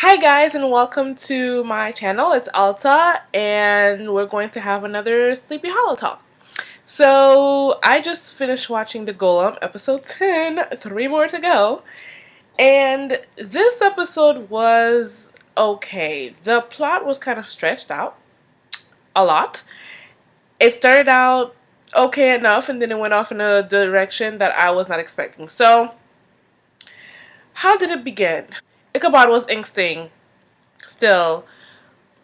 Hi guys and welcome to my channel. It's Alta and we're going to have another Sleepy Hollow talk. So I just finished watching the Golem episode 10, 3 more to go. And this episode was okay. The plot was kind of stretched out a lot. It started out okay enough and then it went off in a direction that I was not expecting. So how did it begin? Ichabod was angsting still,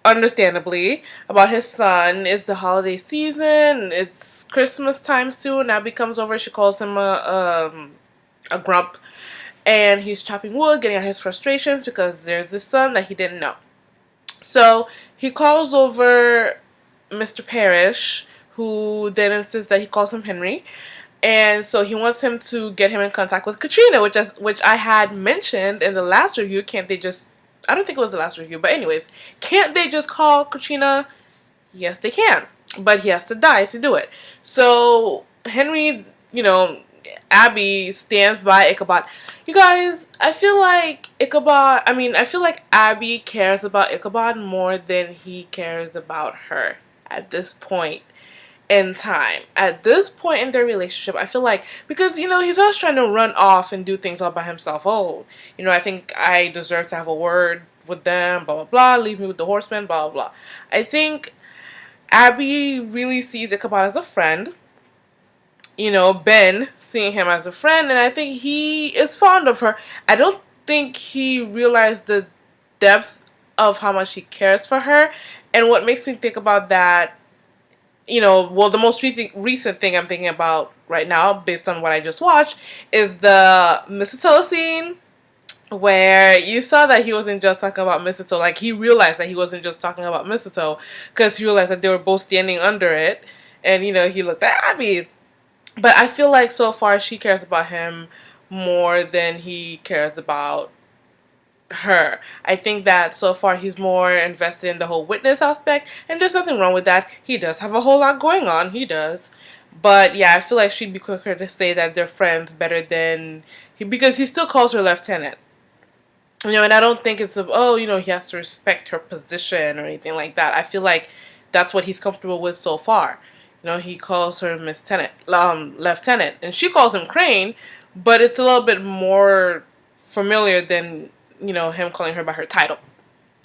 understandably, about his son. It's the holiday season. It's Christmas time soon. Abby comes over. She calls him a grump, and he's chopping wood, getting out his frustrations because there's this son that he didn't know. So he calls over Mr. Parrish, who then insists that he calls him Henry. And so he wants him to get him in contact with Katrina, which I had mentioned in the last review. Can't they just... I don't think it was the last review, but anyways, can't they just call Katrina? Yes, they can. But he has to die to do it. So Henry, Abby stands by Ichabod. You guys, I feel like I feel like Abby cares about Ichabod more than he cares about her at this point in time. At this point in their relationship, I feel like, because, he's always trying to run off and do things all by himself. Oh, I think I deserve to have a word with them, blah, blah, blah. Leave me with the horsemen, blah, blah, blah. I think Abby really sees Ichabod as a friend. Ben seeing him as a friend, and I think he is fond of her. I don't think he realized the depth of how much he cares for her. And what makes me think about that, the most recent thing I'm thinking about right now, based on what I just watched, is the mistletoe scene, where you saw that he wasn't just talking about mistletoe. Like, he realized that he wasn't just talking about mistletoe, because he realized that they were both standing under it, and, he looked at Abby. But I feel like so far she cares about him more than he cares about her. I think that so far he's more invested in the whole witness aspect, and there's nothing wrong with that. He does have a whole lot going on, he does. But yeah, I feel like she'd be quicker to say that they're friends better than because he still calls her lieutenant. And I don't think it's he has to respect her position or anything like that. I feel like that's what he's comfortable with so far. He calls her lieutenant, and she calls him Crane, but it's a little bit more familiar than him calling her by her title.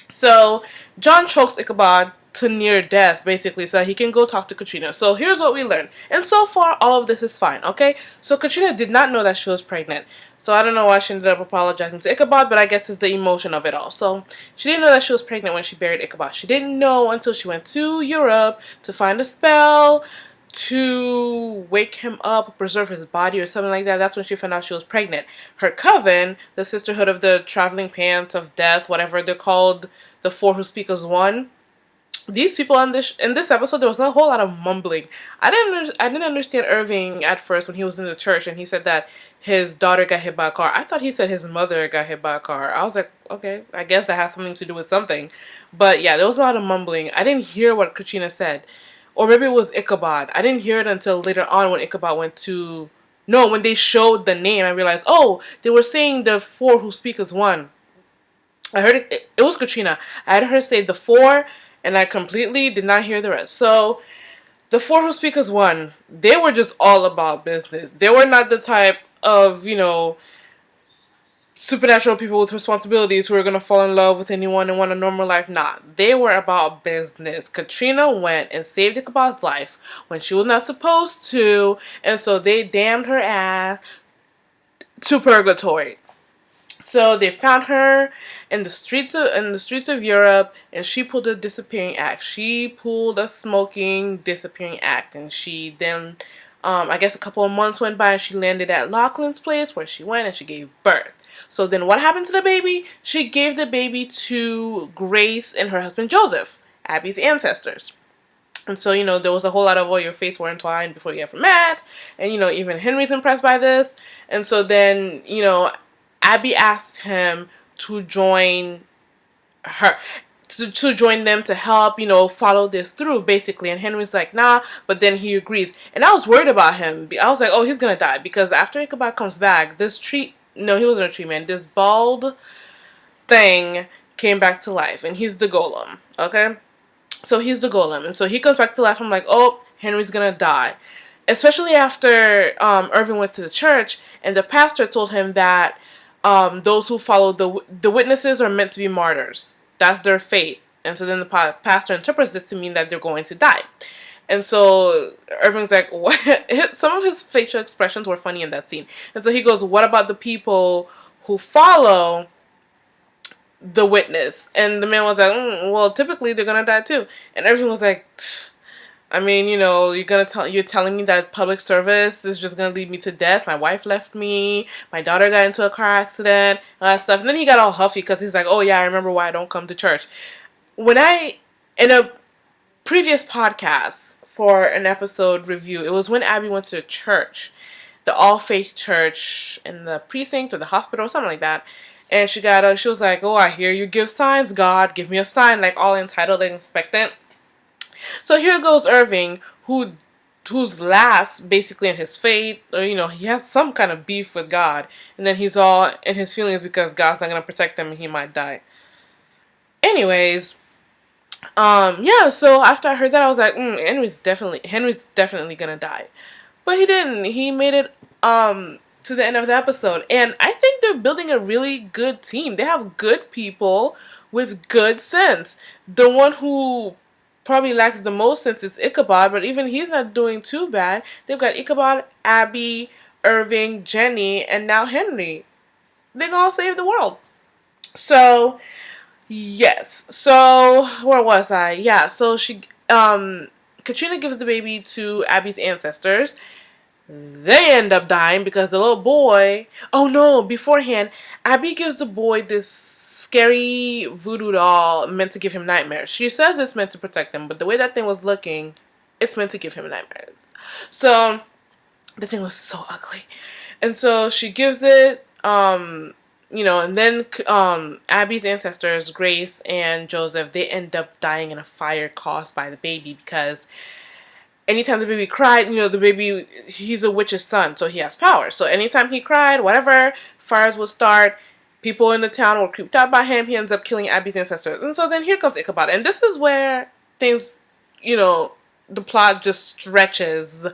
So John chokes Ichabod to near death, basically, so that he can go talk to Katrina. So here's what we learned. And so far, all of this is fine, okay? So Katrina did not know that she was pregnant. So I don't know why she ended up apologizing to Ichabod, but I guess it's the emotion of it all. So she didn't know that she was pregnant when she buried Ichabod. She didn't know until she went to Europe to find a spell to wake him up, preserve his body or something like that. That's when she found out she was pregnant. Her coven, the Sisterhood of the Traveling Pants of Death, whatever they're called, the Four Who Speak as One. These people in this episode, there was a whole lot of mumbling. I didn't understand Irving at first when he was in the church and he said that his daughter got hit by a car. I thought he said his mother got hit by a car. I was like, okay, I guess that has something to do with something. But yeah, there was a lot of mumbling. I didn't hear what Katrina said. Or maybe it was Ichabod. I didn't hear it until later on when Ichabod went to... No, when they showed the name, I realized, oh, they were saying the Four Who Speak as One. I heard it. It was Katrina. I had her say the four, and I completely did not hear the rest. So, the Four Who Speak as One, they were just all about business. They were not the type of, supernatural people with responsibilities who are going to fall in love with anyone and want a normal life. Nah, they were about business. Katrina went and saved Ichabod's life when she was not supposed to, and so they damned her ass to purgatory. So they found her in the streets of Europe, and she pulled a disappearing act. She pulled a smoking disappearing act, and she then, I guess a couple of months went by, and she landed at Lachlan's place, where she went and she gave birth. So then what happened to the baby? She gave the baby to Grace and her husband Joseph, Abby's ancestors. And so, there was a whole lot of, your fates were entwined before you ever met. And, even Henry's impressed by this. And so then, Abby asked him to join her, to join them to help, follow this through, basically. And Henry's like, nah, but then he agrees. And I was worried about him. I was like, oh, he's gonna die. Because after Ichabod comes back, this tree, no, he wasn't a tree man, this bald thing came back to life, and he's the Golem. Okay, so he's the Golem, and so he comes back to life. I'm like, oh, Henry's gonna die, especially after Irving went to the church, and the pastor told him that those who follow the witnesses are meant to be martyrs. That's their fate. And so then the pastor interprets this to mean that they're going to die. And so Irving's like, what? Some of his facial expressions were funny in that scene. And so he goes, what about the people who follow the witness? And the man was like, well, typically they're gonna die too. And everyone was like, I mean, you know, you're telling me that public service is just gonna lead me to death. My wife left me. My daughter got into a car accident. All that stuff. And then he got all huffy because he's like, oh yeah, I remember why I don't come to church. In a previous podcast for an episode review, it was when Abby went to church, the All Faith Church in the precinct or the hospital or something like that. And she was like, oh, I hear you give signs, God, give me a sign, like all entitled and expectant. So here goes Irving, who's last basically in his fate, or you know, he has some kind of beef with God, and then he's all in his feelings because God's not gonna protect him and he might die. Anyways, yeah. So after I heard that, I was like, Henry's definitely gonna die, but he didn't. He made it to the end of the episode, and I think they're building a really good team. They have good people with good sense. The one who probably lacks the most sense is Ichabod, but even he's not doing too bad. They've got Ichabod, Abby, Irving, Jenny, and now Henry. They're gonna save the world. So, yes. So, where was I? Yeah, so Katrina gives the baby to Abby's ancestors. They end up dying because the little boy... Oh no, beforehand, Abby gives the boy this scary voodoo doll meant to give him nightmares. She says it's meant to protect him, but the way that thing was looking, it's meant to give him nightmares. So, the thing was so ugly. And so she gives it, you know, and then Abby's ancestors, Grace and Joseph, they end up dying in a fire caused by the baby because anytime the baby cried, you know, the baby, he's a witch's son, so he has power. So anytime he cried, whatever, fires would start. People in the town were creeped out by him. He ends up killing Abby's ancestors. And so then here comes Ichabod. And this is where things, you know, the plot just stretches,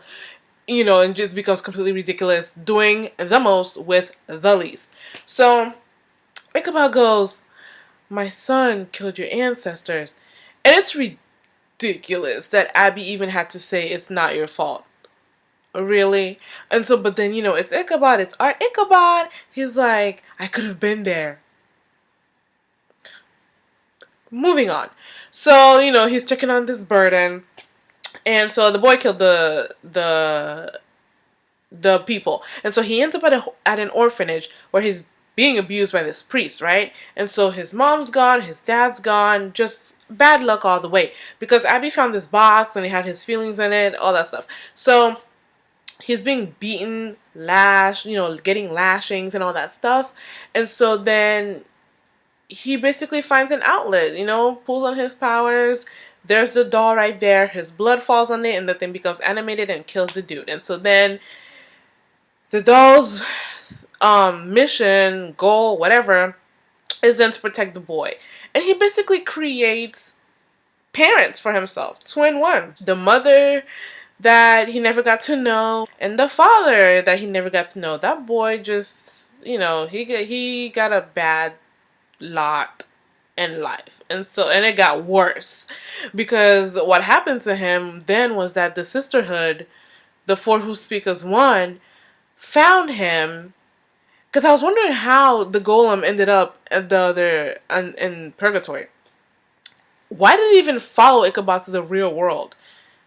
you know, and just becomes completely ridiculous, doing the most with the least. So Ichabod goes, my son killed your ancestors. And it's ridiculous that Abby even had to say it's not your fault. Really? And so, but then, you know, it's Ichabod, it's our Ichabod. He's like, I could have been there. Moving on. So, you know, he's checking on this burden. And so the boy killed the people. And so he ends up at an orphanage where he's being abused by this priest, right? And so his mom's gone, his dad's gone, just bad luck all the way. Because Abby found this box and it had his feelings in it, all that stuff. So he's being beaten, lashed, you know, getting lashings and all that stuff. And so then he basically finds an outlet, you know, pulls on his powers. There's the doll right there. His blood falls on it and the thing becomes animated and kills the dude. And so then the doll's mission, goal, whatever, is then to protect the boy. And he basically creates parents for himself. Two in one. The mother that he never got to know, and the father that he never got to know. That boy just, you know, he got a bad lot in life. And it got worse. Because what happened to him then was that the sisterhood, the four who speak as one, found him. Because I was wondering how the golem ended up at in purgatory. Why did he even follow Ichabod to the real world?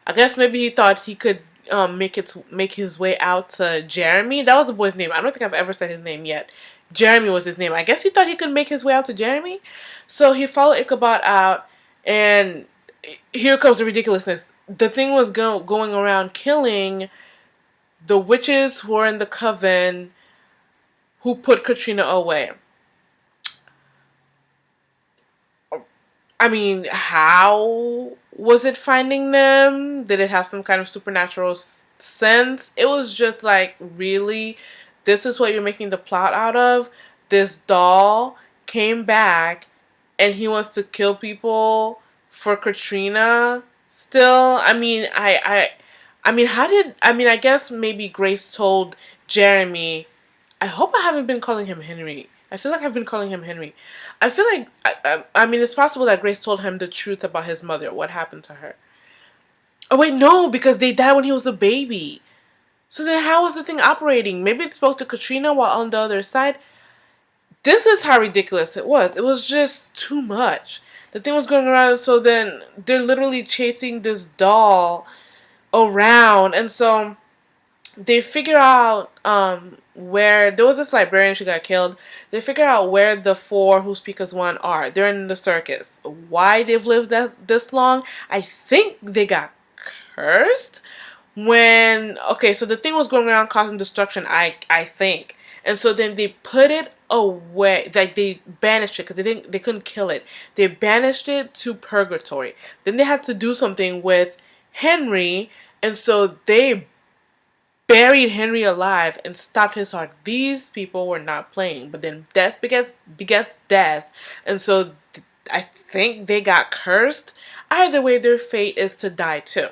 I guess maybe he thought he could make his way out to Jeremy. That was the boy's name. I don't think I've ever said his name yet. Jeremy was his name. I guess he thought he could make his way out to Jeremy. So he followed Ichabod out, and here comes the ridiculousness. The thing was going around killing the witches who were in the coven who put Katrina away. I mean, how was it finding them? Did it have some kind of supernatural sense? It was just like, really? This is what you're making the plot out of? This doll came back and he wants to kill people for Katrina still. I guess maybe Grace told Jeremy. I hope I haven't been calling him Henry. I feel like I've been calling him Henry. I feel like it's possible that Grace told him the truth about his mother, what happened to her. Oh wait, no, because they died when he was a baby. So then how was the thing operating? Maybe it spoke to Katrina while on the other side. This is how ridiculous it was. It was just too much. The thing was going around, so then they're literally chasing this doll around, and so they figure out where there was this librarian, she got killed. They figure out where the four who speak as one are. They're in the circus. Why they've lived this long? I think they got cursed when, okay, so the thing was going around causing destruction, I think, and so then they put it away, like they banished it because they couldn't kill it. They banished it to purgatory. Then they had to do something with Henry, and so they buried Henry alive and stopped his heart. These people were not playing, but then death begets death, and so I think they got cursed. Either way, their fate is to die too.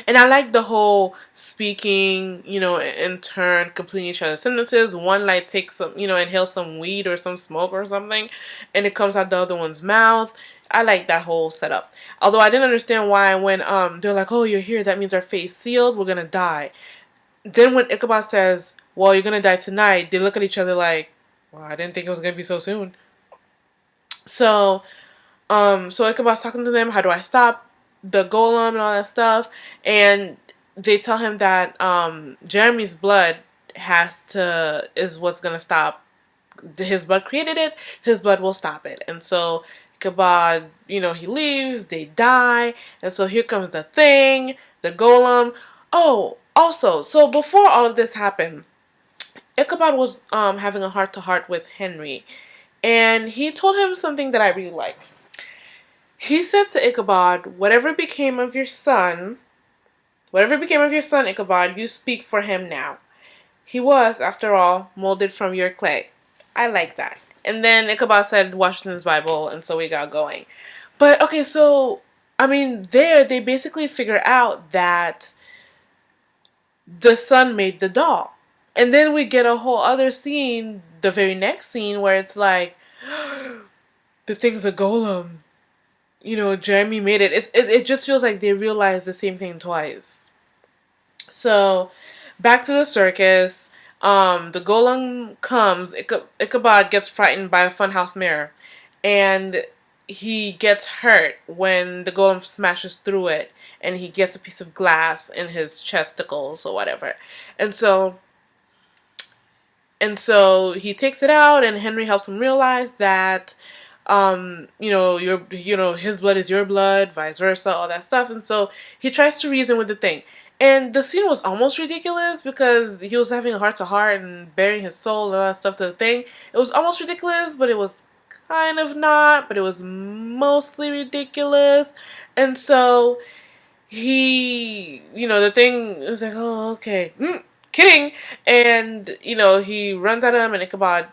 And I like the whole speaking, in turn, completing each other's sentences. One like takes some, inhales some weed or some smoke or something, and it comes out the other one's mouth. I like that whole setup. Although I didn't understand why when they're like, oh, you're here, that means our fate's sealed, we're gonna die. Then when Ichabod says, well, you're gonna die tonight, they look at each other like, well, I didn't think it was gonna be so soon. So Ichabod's talking to them, how do I stop the golem and all that stuff, and they tell him that Jeremy's blood is what's gonna stop. His blood created it, his blood will stop it. And so Ichabod, he leaves, they die, and so here comes the thing, the golem. Oh, also, so before all of this happened, Ichabod was having a heart-to-heart with Henry, and he told him something that I really like. He said to Ichabod, whatever became of your son, Ichabod, you speak for him now. He was, after all, molded from your clay. I like that. And then Ichabod said Washington's Bible, and so we got going. But, okay, so, there they basically figure out that the son made the doll. And then we get a whole other scene, the very next scene, where it's like, the thing's a golem. Jeremy made it. It just feels like they realized the same thing twice. So, back to the circus. The golem comes. Ichabod gets frightened by a funhouse mirror, and he gets hurt when the golem smashes through it, and he gets a piece of glass in his chesticles or whatever. And so he takes it out, and Henry helps him realize that his blood is your blood, vice versa, all that stuff. And so he tries to reason with the thing. And the scene was almost ridiculous because he was having a heart-to-heart and burying his soul and all that stuff to the thing. It was almost ridiculous, but it was kind of not, but it was mostly ridiculous. And so he, the thing is like, oh, okay, kidding. And, he runs at him, and Ichabod,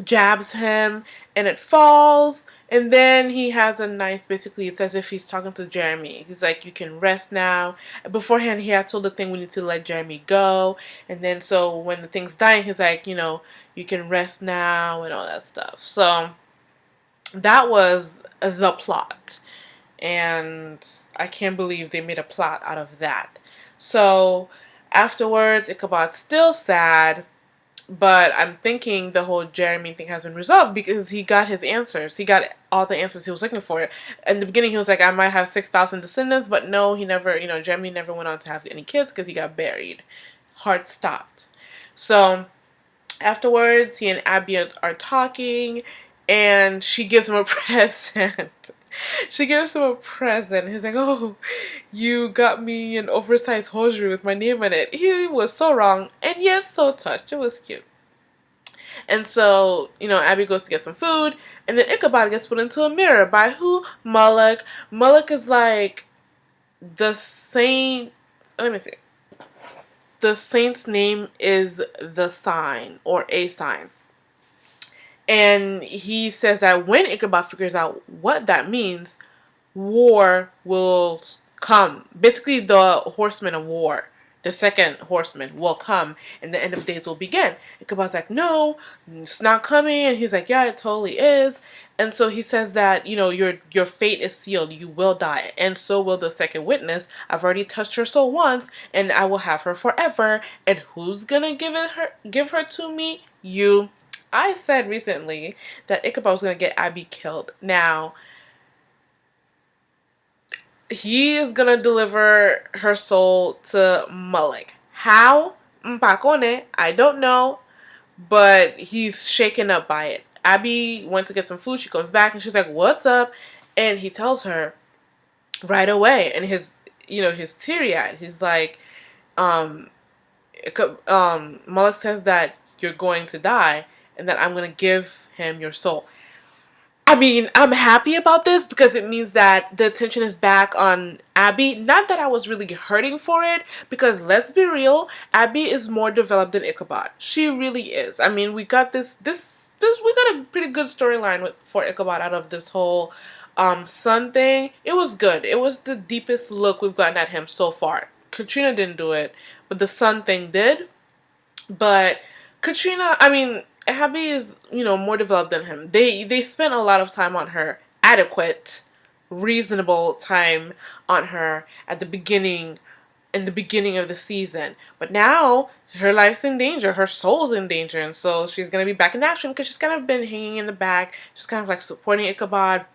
jabs him, and it falls, and then he has a nice, basically it's as if he's talking to Jeremy. He's like, you can rest now. Beforehand he had told the thing, we need to let Jeremy go, and then so when the thing's dying, he's like, you can rest now and all that stuff. So that was the plot, and I can't believe they made a plot out of that. So afterwards, Ichabod's still sad, but I'm thinking the whole Jeremy thing has been resolved because he got his answers. He got all the answers he was looking for. In the beginning, he was like, I might have 6,000 descendants, but no, he never, Jeremy never went on to have any kids because he got buried. Heart stopped. So afterwards, he and Abby are talking, and she gives him a present. She gives him a present. He's like, oh, you got me an oversized hosiery with my name on it. He was so wrong, and yet so touched. It was cute. And so, Abby goes to get some food, and then Ichabod gets put into a mirror by who? Moloch. Moloch is like the saint. Let me see. The saint's name is the sign, or a sign. And he says that when Ichabod figures out what that means, war will come. Basically, the horseman of war, the second horseman, will come, and the end of days will begin. Ichabod's like, no, it's not coming. And he's like, yeah, it totally is. And so he says that, your fate is sealed. You will die, and so will the second witness. I've already touched her soul once, and I will have her forever. And who's gonna give her to me? You. I said recently that Ichabod was gonna get Abby killed. Now, he is gonna deliver her soul to Mulek. How? Mpakone, I don't know, but he's shaken up by it. Abby went to get some food. She comes back and she's like, "What's up?" And he tells her right away. And he's teary eyed. He's like, um, Mulek says that you're going to die, and that I'm gonna give him your soul. I mean, I'm happy about this because it means that the attention is back on Abby. Not that I was really hurting for it, because let's be real, Abby is more developed than Ichabod. She really is. I mean, we got we got a pretty good storyline for Ichabod out of this whole son thing. It was good. It was the deepest look we've gotten at him so far. Katrina didn't do it, but the son thing did. But Katrina, I mean, Abby is, more developed than him. They spent a lot of time on her, adequate, reasonable time on her at the beginning, in the beginning of the season. But now her life's in danger, her soul's in danger, and so she's gonna be back in action because she's kind of been hanging in the back, just kind of like supporting Ichabod,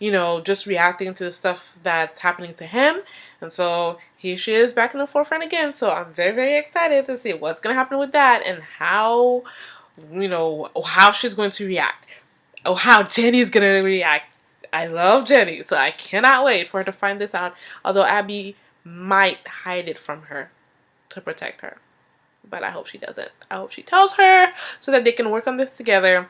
just reacting to the stuff that's happening to him. And so here she is back in the forefront again. So I'm very, very excited to see what's gonna happen with that and how she's going to react. Oh, how Jenny's gonna react. I love Jenny, so I cannot wait for her to find this out. Although Abby might hide it from her to protect her. But I hope she doesn't. I hope she tells her so that they can work on this together.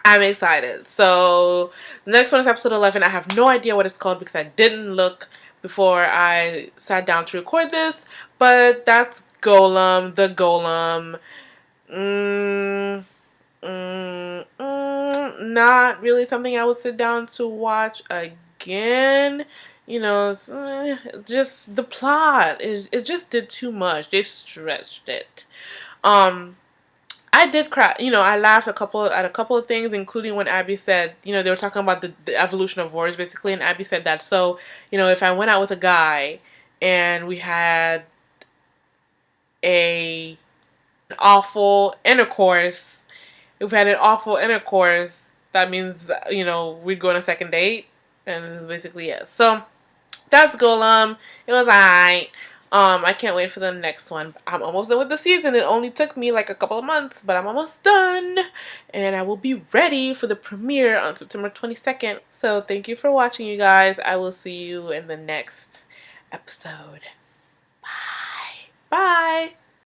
I'm excited. So the next one is episode 11. I have no idea what it's called because I didn't look before I sat down to record this. But that's Golem, the Golem. Not really something I would sit down to watch again. Just the plot. It just did too much. They stretched it. I did cry. I laughed at a couple of things, including when Abby said, they were talking about the evolution of wars, basically, and Abby said that. So, if I went out with a guy and we had an awful intercourse, that means, we'd go on a second date, and this is basically it. So, that's Golem. It was alright. I can't wait for the next one. I'm almost done with the season. It only took me like a couple of months, but I'm almost done. And I will be ready for the premiere on September 22nd. So thank you for watching, you guys. I will see you in the next episode. Bye. Bye.